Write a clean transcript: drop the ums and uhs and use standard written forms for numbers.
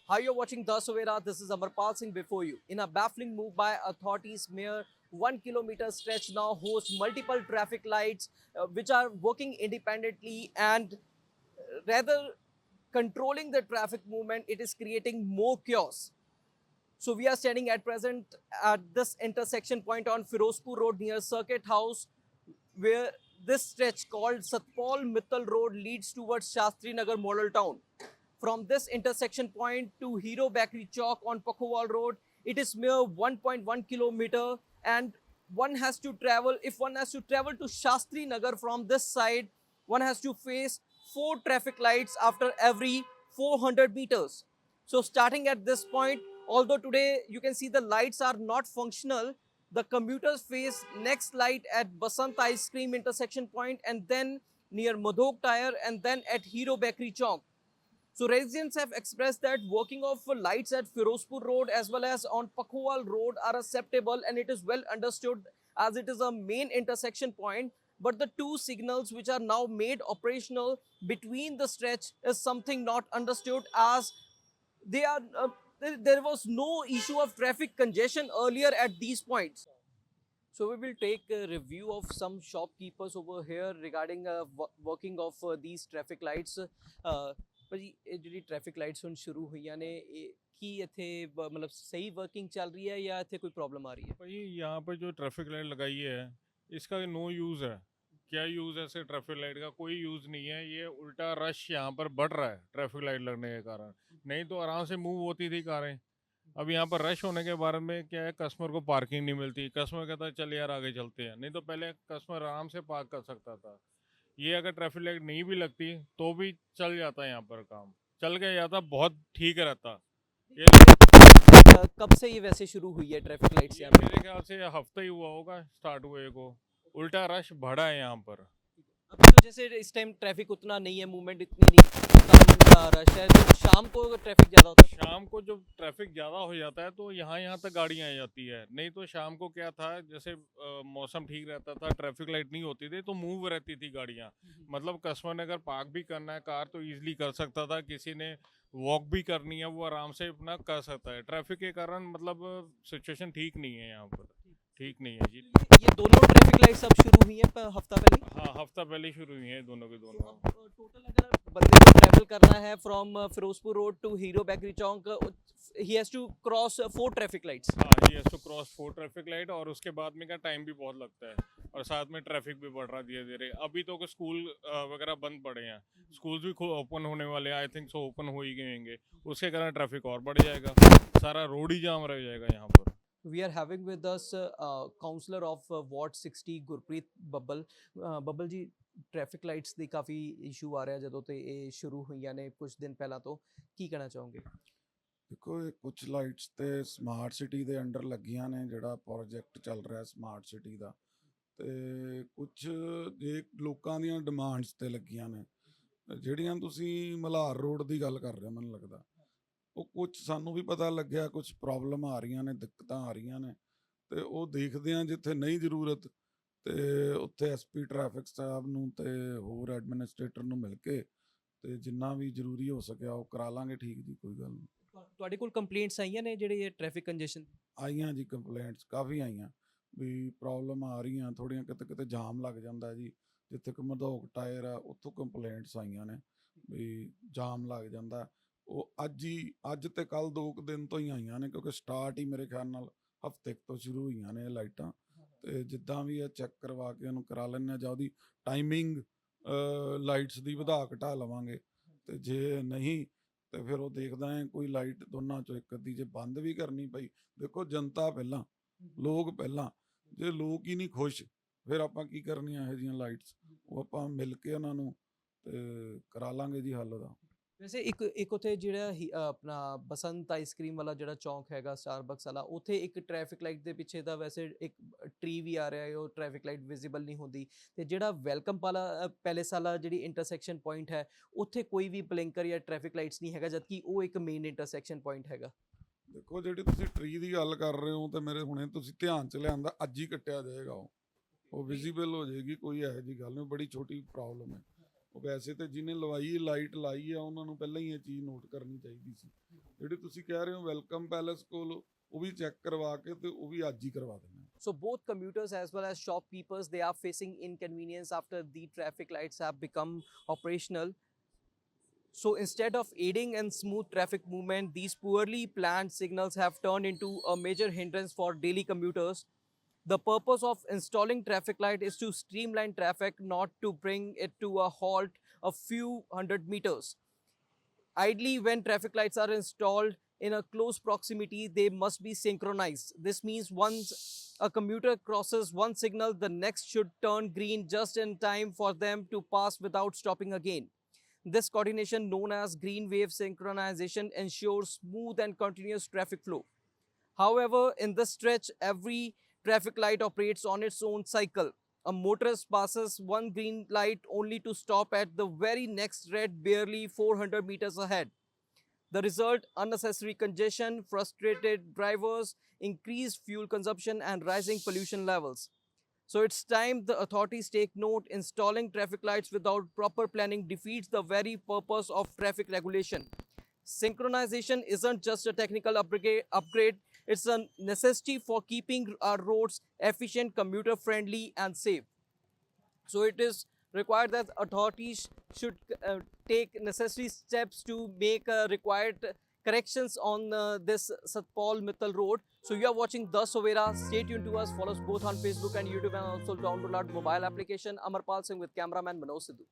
Hi, you're watching The Suvera. This is Amarpal Singh before you. In a baffling move by authorities, mere 1 kilometer stretch now hosts multiple traffic lights which are working independently and rather controlling the traffic movement. It is creating more chaos. So we are standing at present at this intersection point on Firozpur Road near Circuit House, where this stretch called Satpal Mittal Road leads towards Shastri Nagar Model Town. From this intersection point to Hero Bakery Chowk on Pakhowal Road, it is mere 1.1 kilometer, and if one has to travel to Shastri Nagar from this side, one has to face 4 traffic lights after every 400 meters. So starting at this point, although today you can see the lights are not functional, the commuters face next light at Basant Ice Cream intersection point, and then near Madhok Tire, and then at Hero Bakery Chowk. So residents have expressed that working of lights at Firozpur Road as well as on Pakhowal Road are acceptable, and it is well understood as it is a main intersection point. But the two signals which are now made operational between the stretch is something not understood, as they are there was no issue of traffic congestion earlier at these points. So we will take a review of some shopkeepers over here regarding working of these traffic lights. ਭਾਜੀ ਇਹ ਜਿਹੜੀ traffic lights ਹੁਣ ਸ਼ੁਰੂ ਹੋਈਆਂ ਨੇ, ਇਹ ਕੀ ਇੱਥੇ ਮਤਲਬ ਸਹੀ ਵਰਕਿੰਗ ਚੱਲ ਰਹੀ ਹੈ ਜਾਂ ਇੱਥੇ ਕੋਈ ਪ੍ਰੋਬਲਮ ਆ ਰਹੀ ਹੈ? भाई यहाँ पर जो ट्रैफिक लाइट लगाई है इसका नो यूज़ है। क्या यूज़ है ऐसे ट्रैफिक लाइट का? कोई यूज़ नहीं है। ये उल्टा रश यहाँ पर बढ़ रहा है ट्रैफिक लाइट लगने के कारण। नहीं तो आराम से मूव होती थी कारें। अब यहाँ पर रश होने के बारे में क्या है, कस्टमर को पार्किंग नहीं मिलती। कस्टमर कहता है चल यार आगे चलते हैं। नहीं तो पहले कस्टमर आराम से पार्क कर सकता था। ये अगर ट्रैफिक लाइट नहीं भी लगती तो भी चल जाता यहाँ पर काम। चल के जाता, बहुत ठीक रहता। ये कब से ये वैसे शुरू हुई है ट्रैफिक लाइट्स ये यहाँ पे? मेरे ख्याल से हफ्ता ही हुआ होगा स्टार्ट हुए को। उल्टा रश बढ़ा है यहाँ पर। अभी तो जैसे इस टाइम ट्रैफिक उतना नहीं है, मूवमेंट इतनी नहीं, कम रश है, तो शाम को ट्रैफिक ज़्यादा होता है। शाम को जब ट्रैफिक ज़्यादा हो जाता है तो यहाँ तक गाड़ियाँ आ जाती है। नहीं तो शाम को क्या था, जैसे मौसम ठीक रहता था, ट्रैफिक लाइट नहीं होती थी तो मूव रहती थी गाड़ियाँ। मतलब कस्टमर ने अगर पार्क भी करना है कार तो ईजिली कर सकता था। किसी ने वॉक भी करनी है वो आराम से अपना कर सकता है। ट्रैफिक के कारण मतलब सिचुएशन ठीक नहीं है यहाँ पर। ठीक नहीं है जी। ये दोनों ट्रैफिक लाइट्स अब शुरू हुई हैं हफ्ता पहले। हाँ, हफ्ता पहले शुरू हुई है दोनों के तो दोनों। अब टोटल अगर बंदे को ट्रैवल करना है from Ferozepur Road to Hero Bakery Chowk, he has to cross 4 traffic lights. हाँ, ये has to cross 4 traffic light, और उसके बाद में क्या टाइम भी बहुत लगता है और साथ में ट्रैफिक भी बढ़ रहा है धीरे धीरे। अभी तो स्कूल वगैरह बंद पड़े हैं। स्कूल भी ओपन होने वाले हैं, आई थिंक सो ओपन हो ही गए होंगे। उसके कारण ट्रैफिक और बढ़ जाएगा, सारा रोड ही जाम रह जाएगा यहाँ पर। We are having with us counselor of Ward 60 Gurpreet Babbal। Babbal ਜੀ, ਟ੍ਰੈਫਿਕ ਲਾਈਟਸ ਦੀ ਕਾਫੀ ਇਸ਼ੂ ਆ ਰਿਹਾ ਜਦੋਂ ਤੇ ਇਹ ਸ਼ੁਰੂ ਹੋਈਆਂ ਨੇ ਕੁਝ ਦਿਨ ਪਹਿਲਾਂ ਤੋਂ, ਕੀ ਕਹਿਣਾ ਚਾਹੋਗੇ? ਦੇਖੋ, ਇਹ ਕੁਝ ਲਾਈਟਸ ਤੇ ਸਮਾਰਟ ਸਿਟੀ ਦੇ ਅੰਡਰ ਲੱਗੀਆਂ ਨੇ, ਜਿਹੜਾ ਪ੍ਰੋਜੈਕਟ ਚੱਲ ਰਿਹਾ ਸਮਾਰਟ ਸਿਟੀ ਦਾ, ਤੇ ਕੁਝ ਜੇ ਲੋਕਾਂ ਦੀਆਂ ਡਿਮਾਂਡਸ ਤੇ ਲੱਗੀਆਂ ਨੇ। ਜਿਹੜੀਆਂ ਤੁਸੀਂ ਮਲਹਾਰ ਰੋਡ ਦੀ ਗੱਲ ਕਰ ਰਹੇ ਹੋ, ਮੈਨੂੰ ਲੱਗਦਾ ਉਹ ਕੁਝ ਸਾਨੂੰ ਵੀ ਪਤਾ ਲੱਗਿਆ ਕੁਝ ਪ੍ਰੋਬਲਮ ਆ ਰਹੀਆਂ ਨੇ, ਦਿੱਕਤਾਂ ਆ ਰਹੀਆਂ ਨੇ, ਤੇ ਉਹ ਦੇਖਦੇ ਆ ਜਿੱਥੇ ਨਹੀਂ ਜ਼ਰੂਰਤ ਤੇ ਉੱਥੇ ਐਸਪੀ ਟ੍ਰੈਫਿਕ ਸਾਹਿਬ ਨੂੰ ਤੇ ਹੋਰ ਐਡਮਿਨਿਸਟ੍ਰੇਟਰ ਨੂੰ ਮਿਲ ਕੇ ਤੇ ਜਿੰਨਾ ਵੀ ਜ਼ਰੂਰੀ ਹੋ ਸਕਿਆ ਉਹ ਕਰਾ ਲਾਂਗੇ। ਠੀਕ ਜੀ, ਕੋਈ ਗੱਲ ਨਹੀਂ। ਤੁਹਾਡੇ ਕੋਲ ਕੰਪਲੇਂਟਸ ਆਈਆਂ ਨੇ ਜਿਹੜੇ ਇਹ ਟ੍ਰੈਫਿਕ ਕੰਜੈਸ਼ਨ? ਆਈਆਂ ਜੀ, ਕੰਪਲੇਂਟਸ ਕਾਫੀ ਆਈਆਂ ਵੀ ਪ੍ਰੋਬਲਮ ਆ ਰਹੀਆਂ ਥੋੜ੍ਹੀਆਂ, ਕਿਤੇ ਕਿਤੇ ਜਾਮ ਲੱਗ ਜਾਂਦਾ ਜੀ। ਜਿੱਥੇ ਕਿ ਮਧੋਕ ਟਾਇਰ ਆ ਉੱਥੋਂ ਕੰਪਲੇਂਟਸ ਆਈਆਂ ਨੇ ਵੀ ਜਾਮ ਲੱਗ ਜਾਂਦਾ। ਉਹ ਅੱਜ ਤੇ ਕੱਲ 2 ਦਿਨ ਤੋਂ ਹੀ ਆਈਆਂ ਨੇ, ਕਿਉਂਕਿ ਸਟਾਰਟ ਹੀ ਮੇਰੇ ਖਿਆਲ ਨਾਲ ਹਫ਼ਤੇ ਤੋਂ ਸ਼ੁਰੂ ਹੋਈਆਂ ਨੇ ਇਹ ਲਾਈਟਾਂ। ਤੇ ਜਿੱਦਾਂ ਵੀ ਇਹ ਚੈੱਕ ਕਰਵਾ ਕੇ ਉਹਨੂੰ ਕਰਾ ਲੈਂਦੇ ਹਾਂ, ਜਾਂ ਉਹਦੀ ਟਾਈਮਿੰਗ ਲਾਈਟਸ ਦੀ ਵਧਾ ਘਟਾ ਲਵਾਂਗੇ। ਤੇ ਜੇ ਨਹੀਂ ਤੇ ਫਿਰ ਉਹ ਦੇਖਦਾ ਹੈ ਕੋਈ ਲਾਈਟ ਦੋਨਾਂ ਚੋਂ ਇੱਕ ਅੱਧੀ ਜੇ ਬੰਦ ਵੀ ਕਰਨੀ ਪਈ। ਦੇਖੋ, ਜਨਤਾ ਪਹਿਲਾਂ, ਲੋਕ ਪਹਿਲਾਂ। ਜੇ ਲੋਕ ਹੀ ਨਹੀਂ ਖੁਸ਼ ਫਿਰ ਆਪਾਂ ਕੀ ਕਰਨੀਆਂ ਇਹੋ ਜਿਹੀਆਂ ਲਾਈਟਸ? ਉਹ ਆਪਾਂ ਮਿਲ ਕੇ ਉਹਨਾਂ ਨੂੰ ਤੇ ਕਰਾ ਲਾਂਗੇ ਜੀ ਹੱਲ ਉਹਦਾ। ਵੈਸੇ ਇੱਕ ਉੱਥੇ ਜਿਹੜਾ ਆਪਣਾ ਬਸੰਤ ਆਈਸਕ੍ਰੀਮ ਵਾਲਾ ਜਿਹੜਾ ਚੌਂਕ ਹੈਗਾ ਸਟਾਰਬਕਸ ਵਾਲਾ, ਉੱਥੇ ਇੱਕ ਟ੍ਰੈਫਿਕ ਲਾਈਟ ਦੇ ਪਿੱਛੇ ਦਾ ਵੈਸੇ ਇੱਕ ਟਰੀ ਵੀ ਆ ਰਿਹਾ ਹੈ, ਉਹ ਟ੍ਰੈਫਿਕ ਲਾਈਟ ਵਿਜ਼ੀਬਲ ਨਹੀਂ ਹੁੰਦੀ। ਤੇ ਜਿਹੜਾ ਵੈਲਕਮ ਵਾਲਾ ਪੈਲੇਸ ਵਾਲਾ ਜਿਹੜੀ ਇੰਟਰਸੈਕਸ਼ਨ ਪੁਆਇੰਟ ਹੈ, ਉੱਥੇ ਕੋਈ ਵੀ ਬਲਿੰਕਰ ਜਾਂ ਟ੍ਰੈਫਿਕ ਲਾਈਟਸ ਨਹੀਂ ਹੈਗਾ, ਜਦਕਿ ਉਹ ਇੱਕ ਮੇਨ ਇੰਟਰਸੈਕਸ਼ਨ ਪੁਆਇੰਟ ਹੈਗਾ। ਦੇਖੋ, ਜਿਹੜੀ ਤੁਸੀਂ ਟਰੀ ਦੀ ਗੱਲ ਕਰ ਰਹੇ ਹੋ ਤੇ ਮੇਰੇ ਹੁਣੇ ਤੁਸੀਂ ਧਿਆਨ ਚ ਲਿਆਂਦਾ, ਅੱਜ ਹੀ ਕੱਟਿਆ ਜਾਏਗਾ। ਉਹ ਵਿਜ਼ੀਬਲ ਹੋ ਜਾਏਗੀ, ਕੋਈ ਇਹੋ ਜਿਹੀ ਗੱਲ ਨਹੀਂ, ਬੜੀ ਛੋਟੀ ਪ੍ਰੋਬਲਮ ਹੈ। ਉਹ ਵੈਸੇ ਤੇ ਜਿਹਨੇ ਲਾਈਟ ਲਾਈ ਆ ਉਹਨਾਂ ਨੂੰ ਪਹਿਲਾਂ ਹੀ ਇਹ ਚੀਜ਼ ਨੋਟ ਕਰਨੀ ਚਾਹੀਦੀ ਸੀ। ਜਿਹੜੀ ਤੁਸੀਂ ਕਹਿ ਰਹੇ ਹੋ ਵੈਲਕਮ ਪੈਲੇਸ ਕੋਲ ਉਹ ਵੀ ਚੈੱਕ ਕਰਵਾ ਕੇ ਤੇ ਉਹ ਵੀ ਅੱਜ ਹੀ ਕਰਵਾ ਦਿੰਦੇ ਹਾਂ। So both commuters as well as shopkeepers, they are facing inconvenience after the traffic lights have become operational. So instead of aiding in smooth traffic movement, these poorly planned signals have turned into a major hindrance for daily commuters. The purpose of installing traffic light is to streamline traffic, not to bring it to a halt a few hundred meters. Ideally, when traffic lights are installed in a close proximity, they must be synchronized. This means once a commuter crosses one signal, the next should turn green just in time for them to pass without stopping again. This coordination, known as green wave synchronization, ensures smooth and continuous traffic flow. However, in this stretch, every traffic light operates on its own cycle. A motorist passes one green light only to stop at the very next red barely 400 meters ahead. The result, unnecessary congestion, frustrated drivers, increased fuel consumption and rising pollution levels. So it's time the authorities take note. Installing traffic lights without proper planning defeats the very purpose of traffic regulation. Synchronization isn't just a technical upgrade, it's a necessity for keeping our roads efficient, commuter friendly and safe. So it is required that authorities should take necessary steps to make required corrections on this Satpal Mittal road. So you are watching The Sovera. Stay tuned to us. Follow us both on Facebook and YouTube, and also download our mobile application. Amarpal Singh with cameraman Manoj Sidhu.